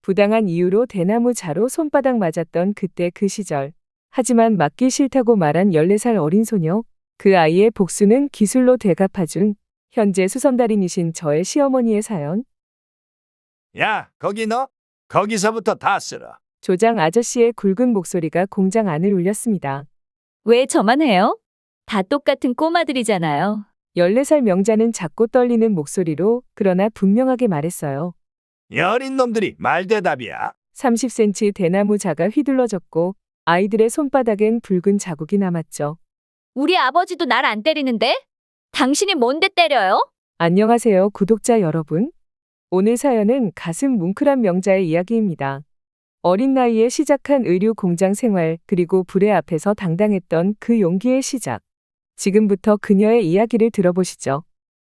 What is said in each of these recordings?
부당한 이유로 대나무 자로 손바닥 맞았던 그때 그 시절. 하지만 맞기 싫다고 말한 14살 어린 소녀. 그 아이의 복수는 기술로 되갚아준 현재 수선달인이신 저의 시어머니의 사연. 야, 거기 너? 거기서부터 다 쓸어. 조장 아저씨의 굵은 목소리가 공장 안을 울렸습니다. 왜 저만 해요? 다 똑같은 꼬마들이잖아요. 14살 명자는 작고 떨리는 목소리로 그러나 분명하게 말했어요. 이 어린 놈들이 말대답이야. 30cm 대나무 자가 휘둘러졌고 아이들의 손바닥엔 붉은 자국이 남았죠. 우리 아버지도 날 안 때리는데? 당신이 뭔데 때려요? 안녕하세요, 구독자 여러분. 오늘 사연은 가슴 뭉클한 명자의 이야기입니다. 어린 나이에 시작한 의류 공장 생활, 그리고 불의 앞에서 당당했던 그 용기의 시작. 지금부터 그녀의 이야기를 들어보시죠.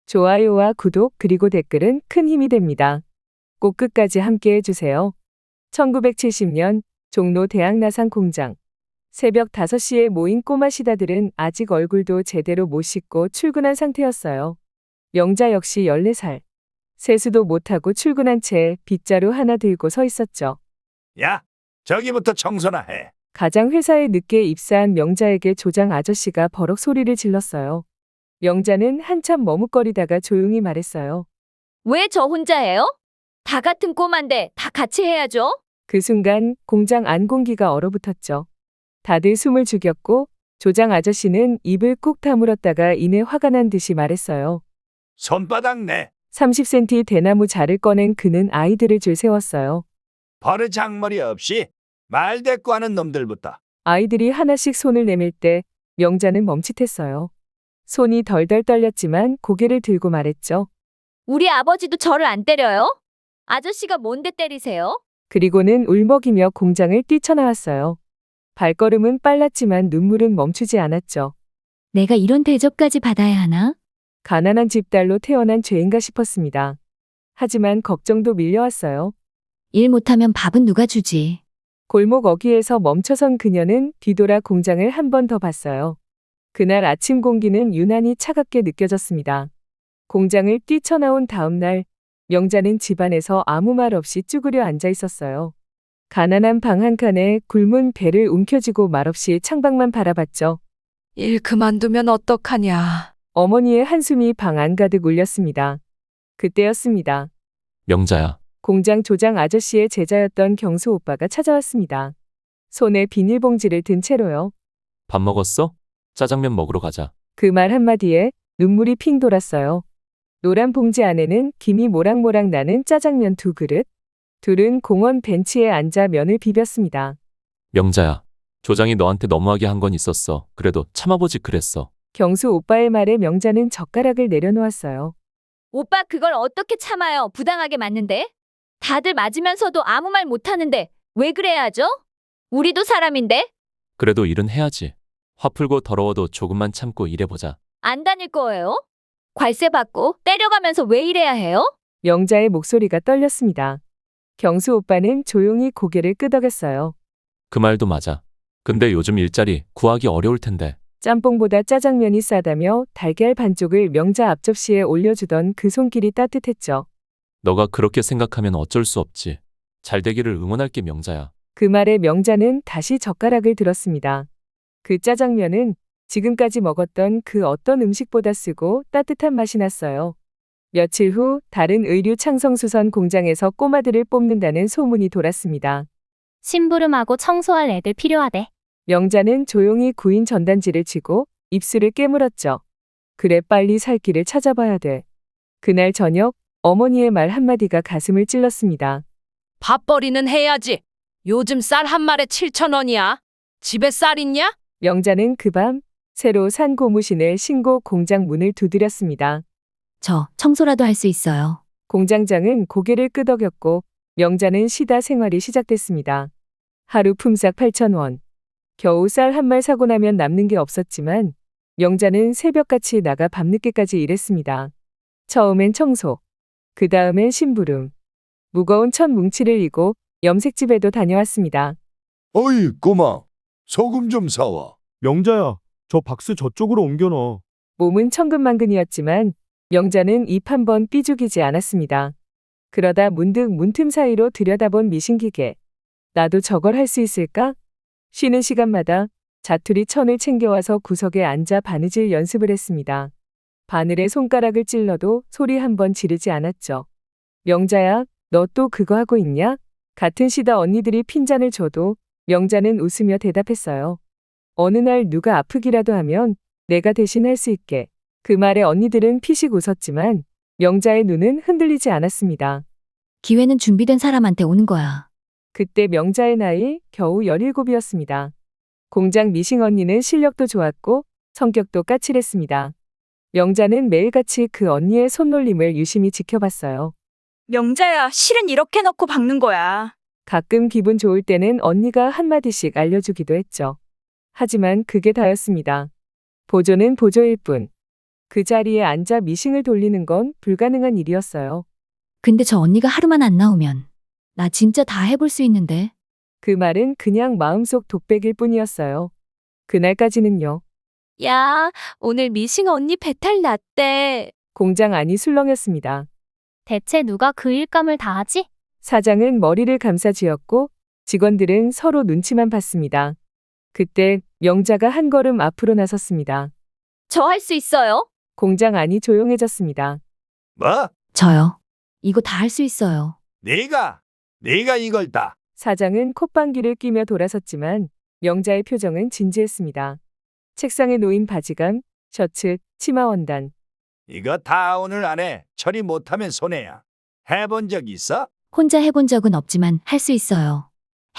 좋아요와 구독 그리고 댓글은 큰 힘이 됩니다. 꼭 끝까지 함께 해주세요. 1970년 종로 대학나상 공장. 새벽 5시에 모인 꼬마 시다들은 아직 얼굴도 제대로 못 씻고 출근한 상태였어요. 명자 역시 14살. 세수도 못하고 출근한 채 빗자루 하나 들고 서 있었죠. 야, 저기부터 청소나 해. 가장 회사에 늦게 입사한 명자에게 조장 아저씨가 버럭 소리를 질렀어요. 명자는 한참 머뭇거리다가 조용히 말했어요. 왜 저 혼자 해요? 다 같은 꼬만데 다 같이 해야죠. 그 순간 공장 안 공기가 얼어붙었죠. 다들 숨을 죽였고 조장 아저씨는 입을 꾹 다물었다가 이내 화가 난 듯이 말했어요. 손바닥 내. 30cm 대나무 자를 꺼낸 그는 아이들을 줄 세웠어요. 버르장머리 없이 말대꾸하는 놈들부터. 아이들이 하나씩 손을 내밀 때 명자는 멈칫했어요. 손이 덜덜 떨렸지만 고개를 들고 말했죠. 우리 아버지도 저를 안 때려요? 아저씨가 뭔데 때리세요? 그리고는 울먹이며 공장을 뛰쳐나왔어요. 발걸음은 빨랐지만 눈물은 멈추지 않았죠. 내가 이런 대접까지 받아야 하나? 가난한 집딸로 태어난 죄인가 싶었습니다. 하지만 걱정도 밀려왔어요. 일 못하면 밥은 누가 주지? 골목 어귀에서 멈춰선 그녀는 뒤돌아 공장을 한 번 더 봤어요. 그날 아침 공기는 유난히 차갑게 느껴졌습니다. 공장을 뛰쳐나온 다음 날, 명자는 집안에서 아무 말 없이 쭈그려 앉아 있었어요. 가난한 방 한 칸에 굶은 배를 움켜쥐고 말없이 창밖만 바라봤죠. 일 그만두면 어떡하냐. 어머니의 한숨이 방 안 가득 울렸습니다. 그때였습니다. 명자야, 공장 조장 아저씨의 제자였던 경수 오빠가 찾아왔습니다. 손에 비닐봉지를 든 채로요. 밥 먹었어? 짜장면 먹으러 가자. 그 말 한마디에 눈물이 핑 돌았어요. 노란 봉지 안에는 김이 모락모락 나는 짜장면 2그릇. 둘은 공원 벤치에 앉아 면을 비볐습니다. 명자야, 조장이 너한테 너무하게 한 건 있었어. 그래도 참아보지 그랬어. 경수 오빠의 말에 명자는 젓가락을 내려놓았어요. 오빠 그걸 어떻게 참아요? 부당하게 맞는데? 다들 맞으면서도 아무 말 못하는데 왜 그래야죠? 우리도 사람인데? 그래도 일은 해야지. 화 풀고 더러워도 조금만 참고 일해보자. 안 다닐 거예요? 관세 받고 때려가면서 왜 이래야 해요? 명자의 목소리가 떨렸습니다. 경수 오빠는 조용히 고개를 끄덕였어요. 그 말도 맞아. 근데 요즘 일자리 구하기 어려울 텐데. 짬뽕보다 짜장면이 싸다며 달걀 반쪽을 명자 앞접시에 올려주던 그 손길이 따뜻했죠. 너가 그렇게 생각하면 어쩔 수 없지. 잘 되기를 응원할게 명자야. 그 말에 명자는 다시 젓가락을 들었습니다. 그 짜장면은 지금까지 먹었던 그 어떤 음식보다 쓰고 따뜻한 맛이 났어요. 며칠 후 다른 의류 창성수선 공장에서 꼬마들을 뽑는다는 소문이 돌았습니다. 심부름하고 청소할 애들 필요하대. 명자는 조용히 구인 전단지를 쥐고 입술을 깨물었죠. 그래, 빨리 살 길을 찾아봐야 돼. 그날 저녁 어머니의 말 한마디가 가슴을 찔렀습니다. 밥벌이는 해야지. 요즘 쌀 한 마리에 7,000원이야. 집에 쌀 있냐? 명자는 그 밤 새로 산 고무신을 신고 공장 문을 두드렸습니다. 저 청소라도 할 수 있어요. 공장장은 고개를 끄덕였고 명자는 쉬다 생활이 시작됐습니다. 하루 품삯 8,000원. 겨우 쌀 한 말 사고 나면 남는 게 없었지만 명자는 새벽같이 나가 밤늦게까지 일했습니다. 처음엔 청소, 그 다음엔 심부름. 무거운 천 뭉치를 이고 염색집에도 다녀왔습니다. 어이, 꼬마. 소금 좀 사와. 명자야, 저 박스 저쪽으로 옮겨놔. 몸은 천근만근이었지만 명자는 입 한 번 삐죽이지 않았습니다. 그러다 문득 문틈 사이로 들여다본 미신기계. 나도 저걸 할 수 있을까? 쉬는 시간마다 자투리 천을 챙겨와서 구석에 앉아 바느질 연습을 했습니다. 바늘에 손가락을 찔러도 소리 한 번 지르지 않았죠. 명자야, 너 또 그거 하고 있냐? 같은 시다 언니들이 핀잔을 줘도 명자는 웃으며 대답했어요. 어느 날 누가 아프기라도 하면 내가 대신 할 수 있게. 그 말에 언니들은 피식 웃었지만 명자의 눈은 흔들리지 않았습니다. 기회는 준비된 사람한테 오는 거야. 그때 명자의 나이 겨우 17이었습니다. 공장 미싱 언니는 실력도 좋았고 성격도 까칠했습니다. 명자는 매일같이 그 언니의 손놀림을 유심히 지켜봤어요. 명자야, 실은 이렇게 넣고 박는 거야. 가끔 기분 좋을 때는 언니가 한마디씩 알려주기도 했죠. 하지만 그게 다였습니다. 보조는 보조일 뿐. 그 자리에 앉아 미싱을 돌리는 건 불가능한 일이었어요. 근데 저 언니가 하루만 안 나오면 나 진짜 다 해볼 수 있는데. 그 말은 그냥 마음속 독백일 뿐이었어요. 그날까지는요. 야, 오늘 미싱 언니 배탈 났대. 공장 안이 술렁였습니다. 대체 누가 그 일감을 다 하지? 사장은 머리를 감싸쥐었고 직원들은 서로 눈치만 봤습니다. 그때 명자가 한 걸음 앞으로 나섰습니다. 저 할 수 있어요? 공장 안이 조용해졌습니다. 뭐? 저요. 이거 다 할 수 있어요. 네가 이걸 다. 사장은 콧방귀를 뀌며 돌아섰지만 명자의 표정은 진지했습니다. 책상에 놓인 바지감, 셔츠, 치마 원단. 이거 다 오늘 안에 처리 못하면 손해야. 해본 적 있어? 혼자 해본 적은 없지만 할 수 있어요.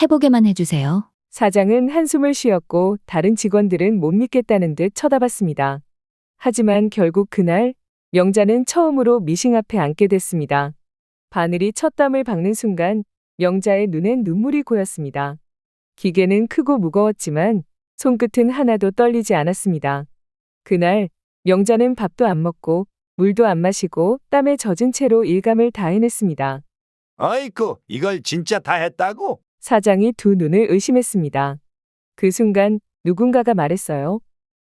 해보게만 해주세요. 사장은 한숨을 쉬었고 다른 직원들은 못 믿겠다는 듯 쳐다봤습니다. 하지만 결국 그날 명자는 처음으로 미싱 앞에 앉게 됐습니다. 바늘이 첫 땀을 박는 순간 명자의 눈엔 눈물이 고였습니다. 기계는 크고 무거웠지만 손끝은 하나도 떨리지 않았습니다. 그날 명자는 밥도 안 먹고 물도 안 마시고 땀에 젖은 채로 일감을 다 해냈습니다. 어이쿠, 이걸 진짜 다 했다고? 사장이 두 눈을 의심했습니다. 그 순간 누군가가 말했어요.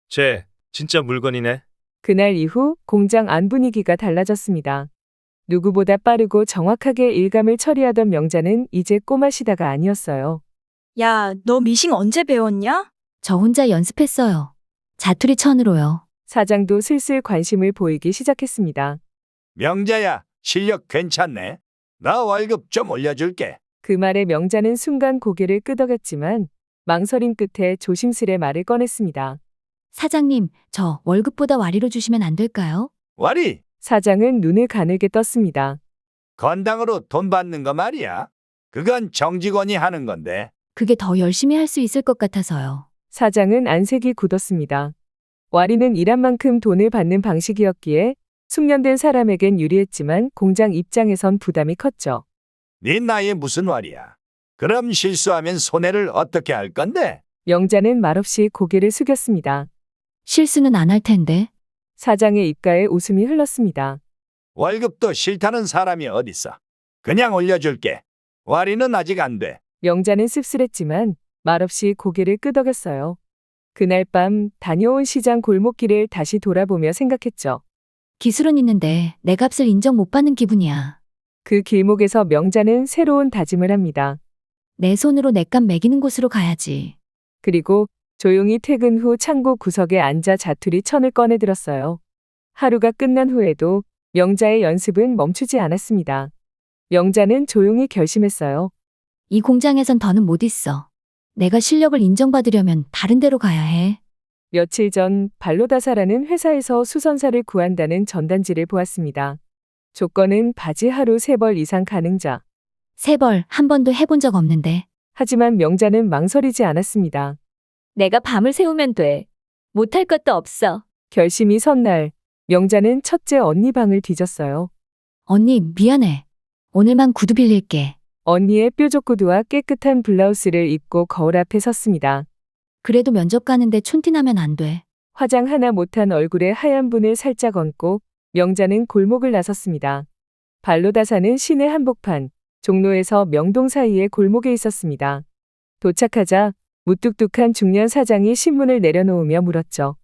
쟤 진짜 물건이네. 그날 이후 공장 안 분위기가 달라졌습니다. 누구보다 빠르고 정확하게 일감을 처리하던 명자는 이제 꼬마시다가 아니었어요. 야, 너 미싱 언제 배웠냐? 저 혼자 연습했어요. 자투리 천으로요. 사장도 슬슬 관심을 보이기 시작했습니다. 명자야, 실력 괜찮네. 나 월급 좀 올려줄게. 그 말에 명자는 순간 고개를 끄덕였지만 망설임 끝에 조심스레 말을 꺼냈습니다. 사장님, 저 월급보다 와리로 주시면 안 될까요? 와리, 사장은 눈을 가늘게 떴습니다. 건당으로 돈 받는 거 말이야. 그건 정직원이 하는 건데. 그게 더 열심히 할 수 있을 것 같아서요. 사장은 안색이 굳었습니다. 와리는 일한 만큼 돈을 받는 방식이었기에 숙련된 사람에겐 유리했지만 공장 입장에선 부담이 컸죠. 네 나이에 무슨 와리야. 그럼 실수하면 손해를 어떻게 할 건데? 명자는 말없이 고개를 숙였습니다. 실수는 안 할 텐데. 사장의 입가에 웃음이 흘렀습니다. 월급도 싫다는 사람이 어딨어. 그냥 올려줄게. 와리는 아직 안 돼. 명자는 씁쓸했지만 말없이 고개를 끄덕였어요. 그날 밤 다녀온 시장 골목길을 다시 돌아보며 생각했죠. 기술은 있는데 내 값을 인정 못 받는 기분이야. 그 길목에서 명자는 새로운 다짐을 합니다. 내 손으로 내 값 매기는 곳으로 가야지. 그리고 조용히 퇴근 후 창고 구석에 앉아 자투리 천을 꺼내 들었어요. 하루가 끝난 후에도 명자의 연습은 멈추지 않았습니다. 명자는 조용히 결심했어요. 이 공장에선 더는 못 있어. 내가 실력을 인정받으려면 다른 데로 가야 해. 며칠 전 발로다사라는 회사에서 수선사를 구한다는 전단지를 보았습니다. 조건은 바지 하루 3벌 이상 가능자. 3벌 한 번도 해본 적 없는데. 하지만 명자는 망설이지 않았습니다. 내가 밤을 새우면 돼. 못할 것도 없어. 결심이 선 날, 명자는 첫째 언니 방을 뒤졌어요. 언니, 미안해. 오늘만 구두 빌릴게. 언니의 뾰족 구두와 깨끗한 블라우스를 입고 거울 앞에 섰습니다. 그래도 면접 가는데 촌티나면 안 돼. 화장 하나 못한 얼굴에 하얀 분을 살짝 얹고 명자는 골목을 나섰습니다. 발로다사는 시내 한복판, 종로에서 명동 사이의 골목에 있었습니다. 도착하자 무뚝뚝한 중년 사장이 신문을 내려놓으며 물었죠.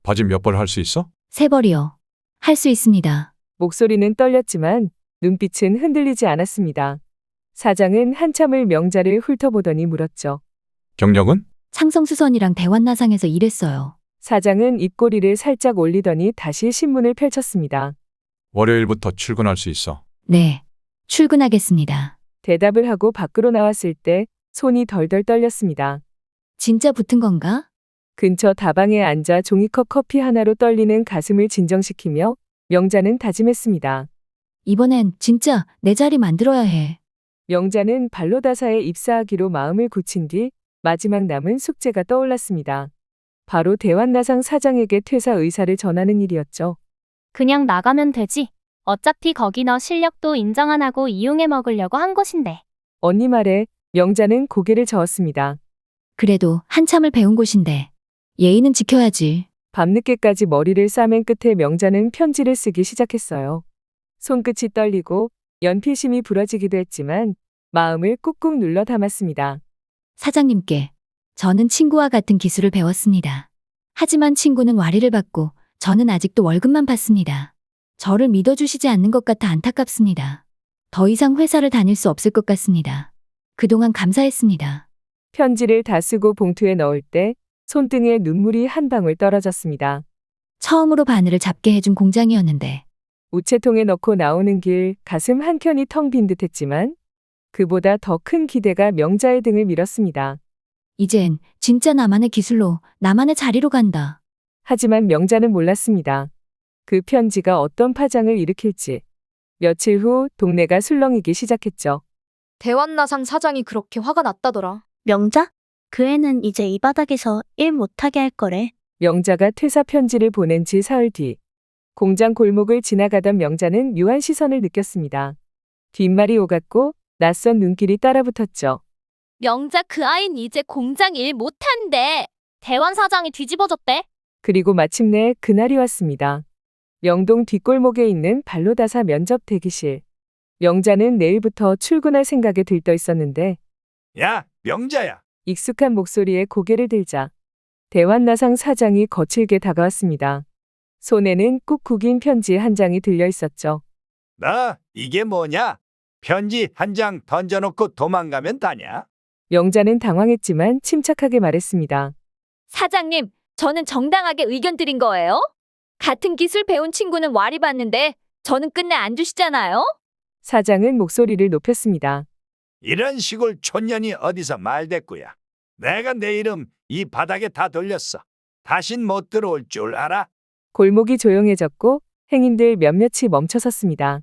바지 몇 벌 할 수 있어? 3벌이요. 할 수 있습니다. 목소리는 떨렸지만 눈빛은 흔들리지 않았습니다. 사장은 한참을 명자를 훑어보더니 물었죠. 경력은? 창성수선이랑 대환나상에서 일했어요. 사장은 입꼬리를 살짝 올리더니 다시 신문을 펼쳤습니다. 월요일부터 출근할 수 있어. 네. 출근하겠습니다. 대답을 하고 밖으로 나왔을 때 손이 덜덜 떨렸습니다. 진짜 붙은 건가? 근처 다방에 앉아 종이컵 커피 하나로 떨리는 가슴을 진정시키며 명자는 다짐했습니다. 이번엔 진짜 내 자리 만들어야 해. 명자는 발로다사에 입사하기로 마음을 굳힌 뒤 마지막 남은 숙제가 떠올랐습니다. 바로 대환나상 사장에게 퇴사 의사를 전하는 일이었죠. 그냥 나가면 되지. 어차피 거기 너 실력도 인정 안 하고 이용해 먹으려고 한 곳인데. 언니 말에 명자는 고개를 저었습니다. 그래도 한참을 배운 곳인데 예의는 지켜야지. 밤늦게까지 머리를 싸맨 끝에 명자는 편지를 쓰기 시작했어요. 손끝이 떨리고 연필심이 부러지기도 했지만 마음을 꾹꾹 눌러 담았습니다. 사장님께 저는 친구와 같은 기술을 배웠습니다. 하지만 친구는 와리를 받고 저는 아직도 월급만 받습니다. 저를 믿어주시지 않는 것 같아 안타깝습니다. 더 이상 회사를 다닐 수 없을 것 같습니다. 그동안 감사했습니다. 편지를 다 쓰고 봉투에 넣을 때 손등에 눈물이 한 방울 떨어졌습니다. 처음으로 바늘을 잡게 해준 공장이었는데 우체통에 넣고 나오는 길 가슴 한켠이 텅 빈 듯했지만 그보다 더 큰 기대가 명자의 등을 밀었습니다. 이젠 진짜 나만의 기술로 나만의 자리로 간다. 하지만 명자는 몰랐습니다. 그 편지가 어떤 파장을 일으킬지. 며칠 후 동네가 술렁이기 시작했죠. 대환나상 사장이 그렇게 화가 났다더라. 명자? 그 애는 이제 이 바닥에서 일 못하게 할 거래. 명자가 퇴사 편지를 보낸 지 사흘 뒤. 공장 골목을 지나가던 명자는 묘한 시선을 느꼈습니다. 뒷말이 오갔고 낯선 눈길이 따라붙었죠. 명자 그 아인 이제 공장 일 못한대. 대환 사장이 뒤집어졌대. 그리고 마침내 그날이 왔습니다. 명동 뒷골목에 있는 발로다사 면접 대기실. 명자는 내일부터 출근할 생각에 들떠 있었는데 야, 명자야. 익숙한 목소리에 고개를 들자 대환나상 사장이 거칠게 다가왔습니다. 손에는 꾹 구긴 편지 한 장이 들려 있었죠. 너 이게 뭐냐? 편지 한 장 던져놓고 도망가면 다냐? 명자는 당황했지만 침착하게 말했습니다. 사장님, 저는 정당하게 의견 드린 거예요. 같은 기술 배운 친구는 와리 받는데 저는 끝내 안 주시잖아요. 사장은 목소리를 높였습니다. 이런 시골 촌년이 어디서 말대꾸야. 내가 내 이름 이 바닥에 다 돌렸어. 다신 못 들어올 줄 알아? 골목이 조용해졌고 행인들 몇몇이 멈춰섰습니다.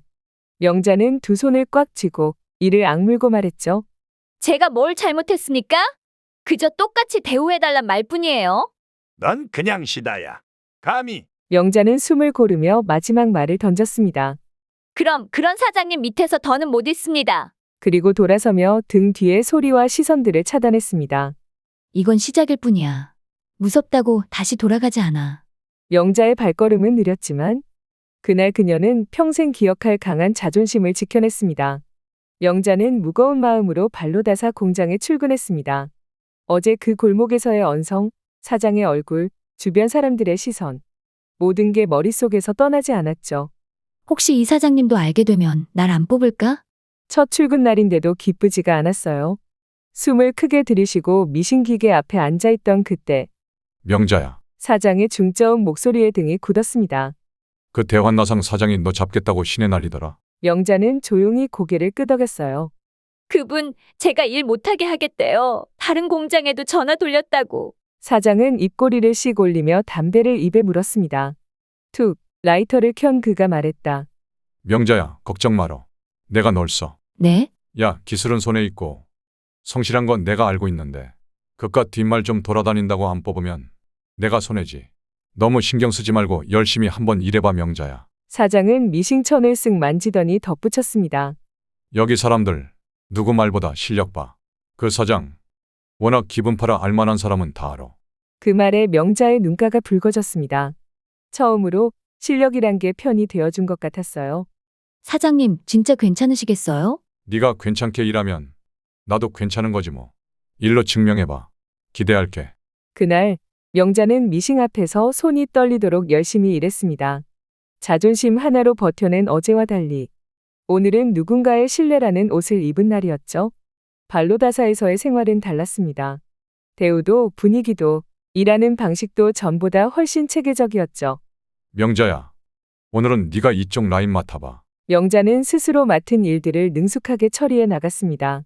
명자는 두 손을 꽉 쥐고 이를 악물고 말했죠. 제가 뭘 잘못했습니까? 그저 똑같이 대우해달란 말뿐이에요. 넌 그냥 시다야. 감히. 명자는 숨을 고르며 마지막 말을 던졌습니다. 그럼 그런 사장님 밑에서 더는 못 있습니다. 그리고 돌아서며 등 뒤의 소리와 시선들을 차단했습니다. 이건 시작일 뿐이야. 무섭다고 다시 돌아가지 않아. 명자의 발걸음은 느렸지만 그날 그녀는 평생 기억할 강한 자존심을 지켜냈습니다. 명자는 무거운 마음으로 발로다사 공장에 출근했습니다. 어제 그 골목에서의 언성, 사장의 얼굴, 주변 사람들의 시선. 모든 게 머릿속에서 떠나지 않았죠. 혹시 이 사장님도 알게 되면 날 안 뽑을까? 첫 출근 날인데도 기쁘지가 않았어요. 숨을 크게 들이쉬고 미신기계 앞에 앉아있던 그때 명자야. 사장의 중저음 목소리에 등이 굳었습니다. 그 대환나상 사장이 너 잡겠다고 신의 난리더라. 명자는 조용히 고개를 끄덕였어요. 그분 제가 일 못하게 하겠대요. 다른 공장에도 전화 돌렸다고. 사장은 입꼬리를 씩 올리며 담배를 입에 물었습니다. 툭, 라이터를 켠 그가 말했다. 명자야, 걱정 말어. 내가 널 써. 네? 야, 기술은 손에 있고 성실한 건 내가 알고 있는데 그깟 뒷말 좀 돌아다닌다고 안 뽑으면 내가 손해지. 너무 신경 쓰지 말고 열심히 한번 일해봐 명자야. 사장은 미싱천을 쓱 만지더니 덧붙였습니다. 여기 사람들 누구 말보다 실력 봐. 그 사장 워낙 기분 팔아 알만한 사람은 다 알아. 그 말에 명자의 눈가가 붉어졌습니다. 처음으로 실력이란 게 편이 되어준 것 같았어요. 사장님 진짜 괜찮으시겠어요? 네가 괜찮게 일하면 나도 괜찮은 거지 뭐. 일로 증명해봐. 기대할게. 그날 명자는 미싱 앞에서 손이 떨리도록 열심히 일했습니다. 자존심 하나로 버텨낸 어제와 달리 오늘은 누군가의 신뢰라는 옷을 입은 날이었죠. 발로다사에서의 생활은 달랐습니다. 대우도 분위기도 일하는 방식도 전보다 훨씬 체계적이었죠. 명자야, 오늘은 네가 이쪽 라인 맡아봐. 명자는 스스로 맡은 일들을 능숙하게 처리해 나갔습니다.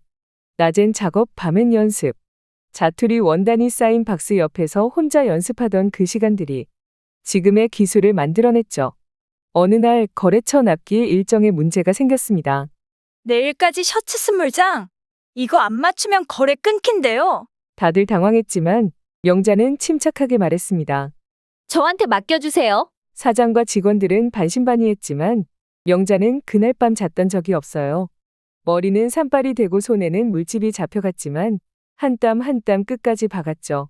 낮엔 작업, 밤엔 연습. 자투리 원단이 쌓인 박스 옆에서 혼자 연습하던 그 시간들이 지금의 기술을 만들어냈죠. 어느 날 거래처 납기에 일정에 문제가 생겼습니다. 내일까지 셔츠 20장. 이거 안 맞추면 거래 끊긴대요. 다들 당황했지만 명자는 침착하게 말했습니다. 저한테 맡겨주세요. 사장과 직원들은 반신반의했지만 명자는 그날 밤 잤던 적이 없어요. 머리는 산발이 되고 손에는 물집이 잡혀갔지만 한 땀 한 땀 끝까지 박았죠.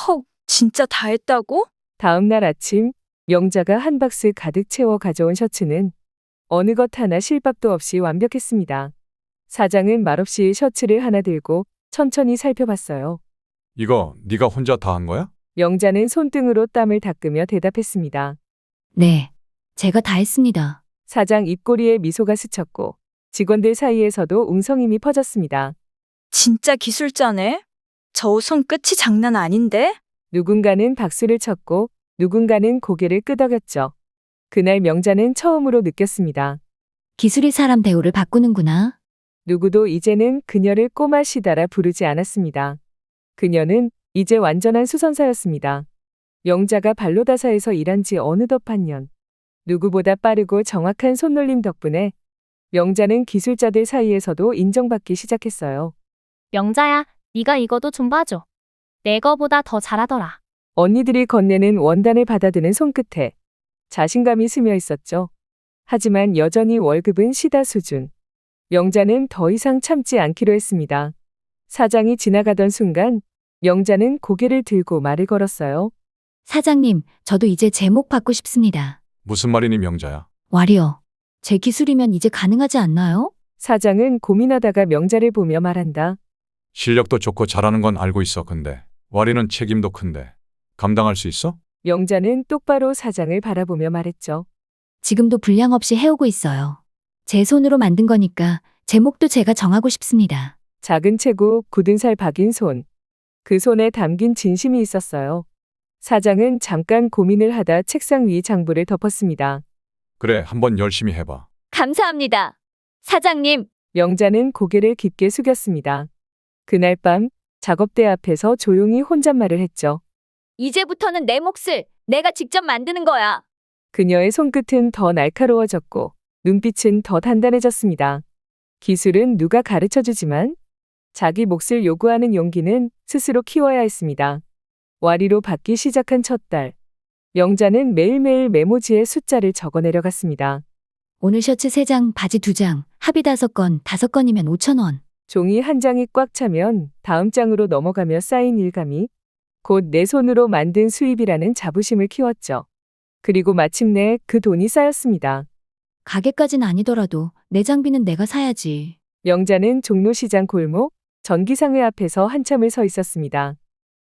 헉, 진짜 다 했다고? 다음 날 아침 명자가 한 박스 가득 채워 가져온 셔츠는 어느 것 하나 실밥도 없이 완벽했습니다. 사장은 말없이 셔츠를 하나 들고 천천히 살펴봤어요. 이거 네가 혼자 다 한 거야? 명자는 손등으로 땀을 닦으며 대답했습니다. 네, 제가 다 했습니다. 사장 입꼬리에 미소가 스쳤고 직원들 사이에서도 웅성임이 퍼졌습니다. 진짜 기술자네. 저 옷 손끝이 장난 아닌데? 누군가는 박수를 쳤고 누군가는 고개를 끄덕였죠. 그날 명자는 처음으로 느꼈습니다. 기술이 사람 대우를 바꾸는구나. 누구도 이제는 그녀를 꼬마 시다라 부르지 않았습니다. 그녀는 이제 완전한 수선사였습니다. 명자가 발로다사에서 일한 지 어느덧 반년. 누구보다 빠르고 정확한 손놀림 덕분에 명자는 기술자들 사이에서도 인정받기 시작했어요. 명자야, 네가 이거도 좀 봐줘. 내 거보다 더 잘하더라. 언니들이 건네는 원단을 받아드는 손끝에 자신감이 스며 있었죠. 하지만 여전히 월급은 시다 수준. 명자는 더 이상 참지 않기로 했습니다. 사장이 지나가던 순간 명자는 고개를 들고 말을 걸었어요. 사장님, 저도 이제 제목 받고 싶습니다. 무슨 말이니 명자야? 와리어, 제 기술이면 이제 가능하지 않나요? 사장은 고민하다가 명자를 보며 말한다. 실력도 좋고 잘하는 건 알고 있어. 근데 와리는 책임도 큰데 감당할 수 있어? 명자는 똑바로 사장을 바라보며 말했죠. 지금도 분량 없이 해오고 있어요. 제 손으로 만든 거니까 제목도 제가 정하고 싶습니다. 작은 체구, 굳은 살 박인 손. 그 손에 담긴 진심이 있었어요. 사장은 잠깐 고민을 하다 책상 위 장부를 덮었습니다. 그래, 한번 열심히 해봐. 감사합니다. 사장님. 명자는 고개를 깊게 숙였습니다. 그날 밤 작업대 앞에서 조용히 혼잣말을 했죠. 이제부터는 내 몫을 내가 직접 만드는 거야. 그녀의 손끝은 더 날카로워졌고 눈빛은 더 단단해졌습니다. 기술은 누가 가르쳐주지만 자기 몫을 요구하는 용기는 스스로 키워야 했습니다. 와리로 받기 시작한 첫 달. 명자는 매일매일 메모지에 숫자를 적어 내려갔습니다. 오늘 셔츠 3장, 바지 2장, 합의 5건, 5건이면 5,000원. 종이 한 장이 꽉 차면 다음 장으로 넘어가며 쌓인 일감이 곧 내 손으로 만든 수입이라는 자부심을 키웠죠. 그리고 마침내 그 돈이 쌓였습니다. 가게까지는 아니더라도 내 장비는 내가 사야지. 명자는 종로시장 골목 전기상회 앞에서 한참을 서 있었습니다.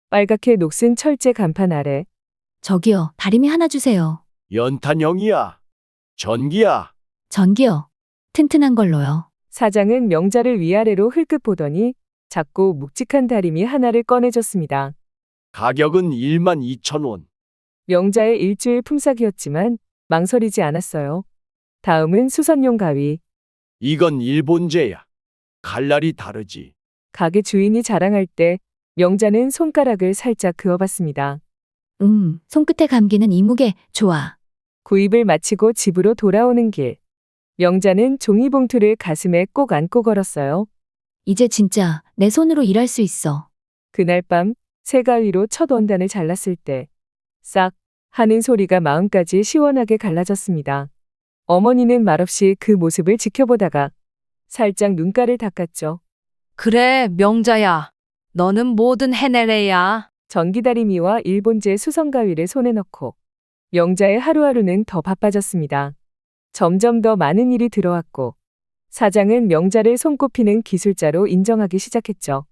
빨갛게 녹슨 철제 간판 아래 저기요, 다리미 하나 주세요. 연탄형이야. 전기야. 전기요. 튼튼한 걸로요. 사장은 명자를 위아래로 흘끗 보더니 작고 묵직한 다리미 하나를 꺼내줬습니다. 가격은 12,000원. 명자의 일주일 품삯이었지만 망설이지 않았어요. 다음은 수선용 가위. 이건 일본제야. 칼날이 다르지. 가게 주인이 자랑할 때 명자는 손가락을 살짝 그어봤습니다. 손끝에 감기는 이 무게 좋아. 구입을 마치고 집으로 돌아오는 길. 명자는 종이봉투를 가슴에 꼭 안고 걸었어요. 이제 진짜 내 손으로 일할 수 있어. 그날 밤 새가위로 첫 원단을 잘랐을 때 싹 하는 소리가 마음까지 시원하게 갈라졌습니다. 어머니는 말없이 그 모습을 지켜보다가 살짝 눈가를 닦았죠. 그래, 명자야. 너는 뭐든 해내래야. 전기다리미와 일본제 수성가위를 손에 넣고 명자의 하루하루는 더 바빠졌습니다. 점점 더 많은 일이 들어왔고 사장은 명자를 손꼽히는 기술자로 인정하기 시작했죠.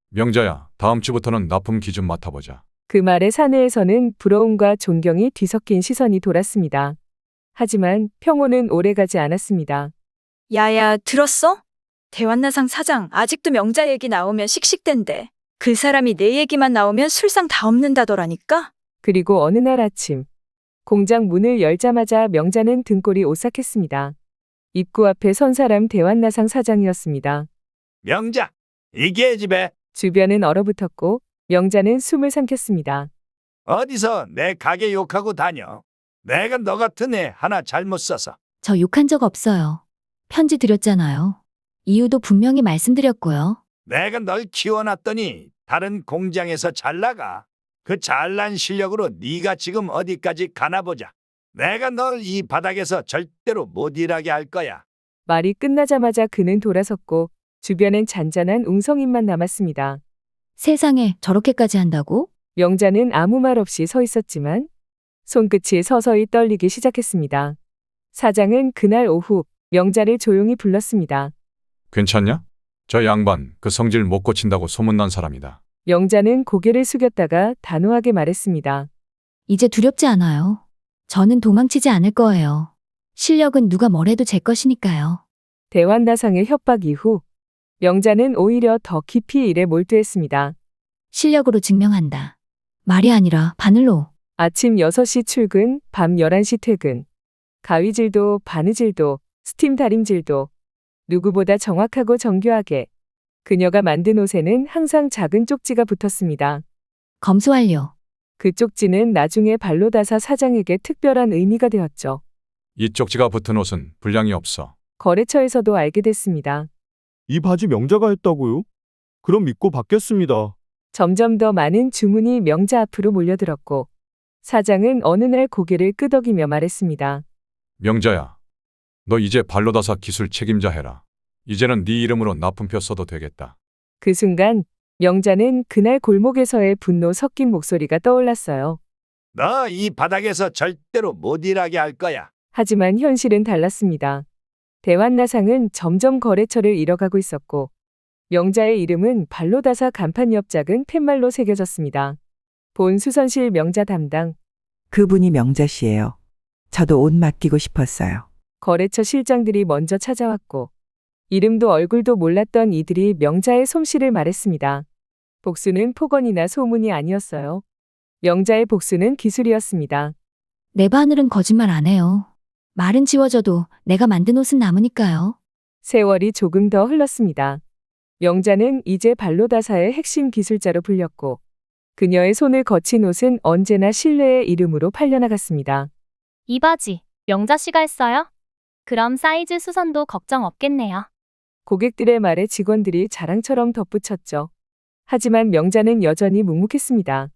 명자야, 다음 주부터는 납품 기준 맡아보자. 그 말에 사내에서는 부러움과 존경이 뒤섞인 시선이 돌았습니다. 하지만 평온은 오래가지 않았습니다. 야야, 들었어? 대환나상 사장 아직도 명자 얘기 나오면 씩씩댄대. 그 사람이 내 얘기만 나오면 술상 다 없는다더라니까? 그리고 어느 날 아침 공장 문을 열자마자 명자는 등골이 오싹했습니다. 입구 앞에 선 사람 대환나상 사장이었습니다. 명자, 이게 집에 주변은 얼어붙었고 명자는 숨을 삼켰습니다. 어디서 내 가게 욕하고 다녀. 내가 너 같은 애 하나 잘못 써서. 저 욕한 적 없어요. 편지 드렸잖아요. 이유도 분명히 말씀드렸고요. 내가 널 키워놨더니 다른 공장에서 잘 나가. 그 잘난 실력으로 네가 지금 어디까지 가나 보자. 내가 널 이 바닥에서 절대로 못 일하게 할 거야. 말이 끝나자마자 그는 돌아섰고 주변엔 잔잔한 웅성임만 남았습니다. 세상에 저렇게까지 한다고? 명자는 아무 말 없이 서 있었지만 손끝이 서서히 떨리기 시작했습니다. 사장은 그날 오후 명자를 조용히 불렀습니다. 괜찮냐? 저 양반 그 성질 못 고친다고 소문난 사람이다. 명자는 고개를 숙였다가 단호하게 말했습니다. 이제 두렵지 않아요. 저는 도망치지 않을 거예요. 실력은 누가 뭐래도 제 것이니까요. 대환나상의 협박 이후 명자는 오히려 더 깊이 일에 몰두했습니다. 실력으로 증명한다. 말이 아니라 바늘로. 아침 6시 출근, 밤 11시 퇴근. 가위질도 바느질도 스팀 다림질도 누구보다 정확하고 정교하게. 그녀가 만든 옷에는 항상 작은 쪽지가 붙었습니다. 검수 완료. 그 쪽지는 나중에 발로다사 사장에게 특별한 의미가 되었죠. 이 쪽지가 붙은 옷은 분량이 없어. 거래처에서도 알게 됐습니다. 이 바지 명자가 했다고요? 그럼 믿고 받겠습니다. 점점 더 많은 주문이 명자 앞으로 몰려들었고 사장은 어느 날 고개를 끄덕이며 말했습니다. 명자야, 너 이제 발로다사 기술 책임자 해라. 이제는 네 이름으로 납품표 써도 되겠다. 그 순간 명자는 그날 골목에서의 분노 섞인 목소리가 떠올랐어요. 너 이 바닥에서 절대로 못 일하게 할 거야. 하지만 현실은 달랐습니다. 대환나상은 점점 거래처를 잃어가고 있었고 명자의 이름은 발로다사 간판 옆 작은 팻말로 새겨졌습니다. 본 수선실 명자 담당. 그분이 명자 씨예요. 저도 옷 맡기고 싶었어요. 거래처 실장들이 먼저 찾아왔고 이름도 얼굴도 몰랐던 이들이 명자의 솜씨를 말했습니다. 복수는 폭언이나 소문이 아니었어요. 명자의 복수는 기술이었습니다. 내 바늘은 거짓말 안 해요. 말은 지워져도 내가 만든 옷은 남으니까요. 세월이 조금 더 흘렀습니다. 명자는 이제 발로다사의 핵심 기술자로 불렸고 그녀의 손을 거친 옷은 언제나 신뢰의 이름으로 팔려나갔습니다. 이 바지, 명자 씨가 했어요? 그럼 사이즈 수선도 걱정 없겠네요. 고객들의 말에 직원들이 자랑처럼 덧붙였죠. 하지만 명자는 여전히 묵묵했습니다.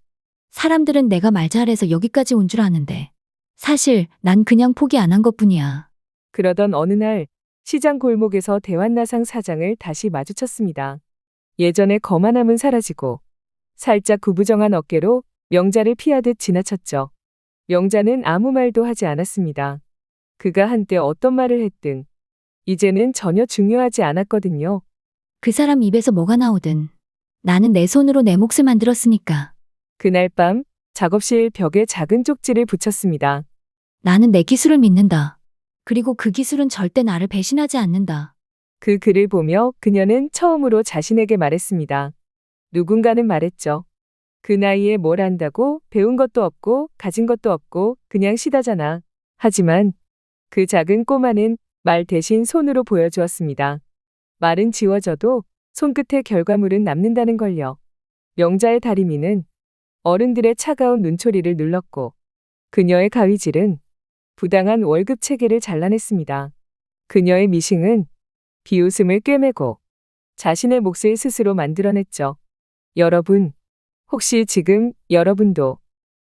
사람들은 내가 말 잘해서 여기까지 온 줄 아는데 사실 난 그냥 포기 안 한 것뿐이야. 그러던 어느 날 시장 골목에서 대환나상 사장을 다시 마주쳤습니다. 예전의 거만함은 사라지고 살짝 구부정한 어깨로 명자를 피하듯 지나쳤죠. 명자는 아무 말도 하지 않았습니다. 그가 한때 어떤 말을 했든 이제는 전혀 중요하지 않았거든요. 그 사람 입에서 뭐가 나오든 나는 내 손으로 내 몫을 만들었으니까. 그날 밤 작업실 벽에 작은 쪽지를 붙였습니다. 나는 내 기술을 믿는다. 그리고 그 기술은 절대 나를 배신하지 않는다. 그 글을 보며 그녀는 처음으로 자신에게 말했습니다. 누군가는 말했죠. 그 나이에 뭘 안다고 배운 것도 없고 가진 것도 없고 그냥 시다잖아. 하지만 그 작은 꼬마는 말 대신 손으로 보여주었습니다. 말은 지워져도 손끝의 결과물은 남는다는 걸요. 명자의 다리미는 어른들의 차가운 눈초리를 눌렀고 그녀의 가위질은 부당한 월급 체계를 잘라냈습니다. 그녀의 미싱은 비웃음을 꿰매고 자신의 몫을 스스로 만들어냈죠. 여러분, 혹시 지금 여러분도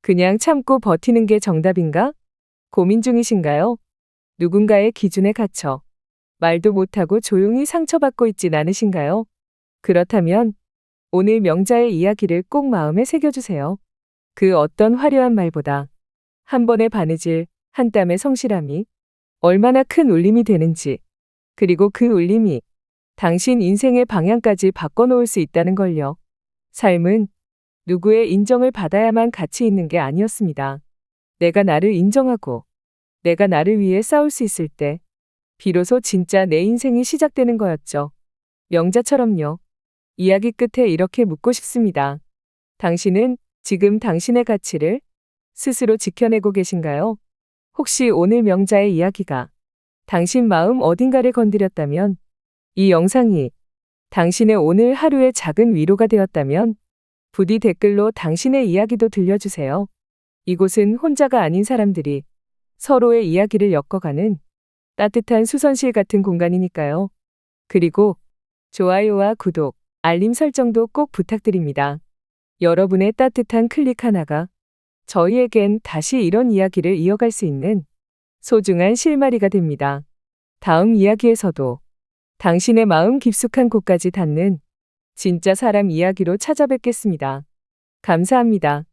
그냥 참고 버티는 게 정답인가? 고민 중이신가요? 누군가의 기준에 갇혀 말도 못하고 조용히 상처받고 있진 않으신가요? 그렇다면 오늘 명자의 이야기를 꼭 마음에 새겨주세요. 그 어떤 화려한 말보다 한 번의 바느질, 한 땀의 성실함이 얼마나 큰 울림이 되는지, 그리고 그 울림이 당신 인생의 방향까지 바꿔놓을 수 있다는 걸요. 삶은 누구의 인정을 받아야만 가치 있는 게 아니었습니다. 내가 나를 인정하고 내가 나를 위해 싸울 수 있을 때 비로소 진짜 내 인생이 시작되는 거였죠. 명자처럼요. 이야기 끝에 이렇게 묻고 싶습니다. 당신은 지금 당신의 가치를 스스로 지켜내고 계신가요? 혹시 오늘 명자의 이야기가 당신 마음 어딘가를 건드렸다면, 이 영상이 당신의 오늘 하루의 작은 위로가 되었다면, 부디 댓글로 당신의 이야기도 들려주세요. 이곳은 혼자가 아닌 사람들이 서로의 이야기를 엮어가는 따뜻한 수선실 같은 공간이니까요. 그리고 좋아요와 구독, 알림 설정도 꼭 부탁드립니다. 여러분의 따뜻한 클릭 하나가 저희에겐 다시 이런 이야기를 이어갈 수 있는 소중한 실마리가 됩니다. 다음 이야기에서도 당신의 마음 깊숙한 곳까지 닿는 진짜 사람 이야기로 찾아뵙겠습니다. 감사합니다.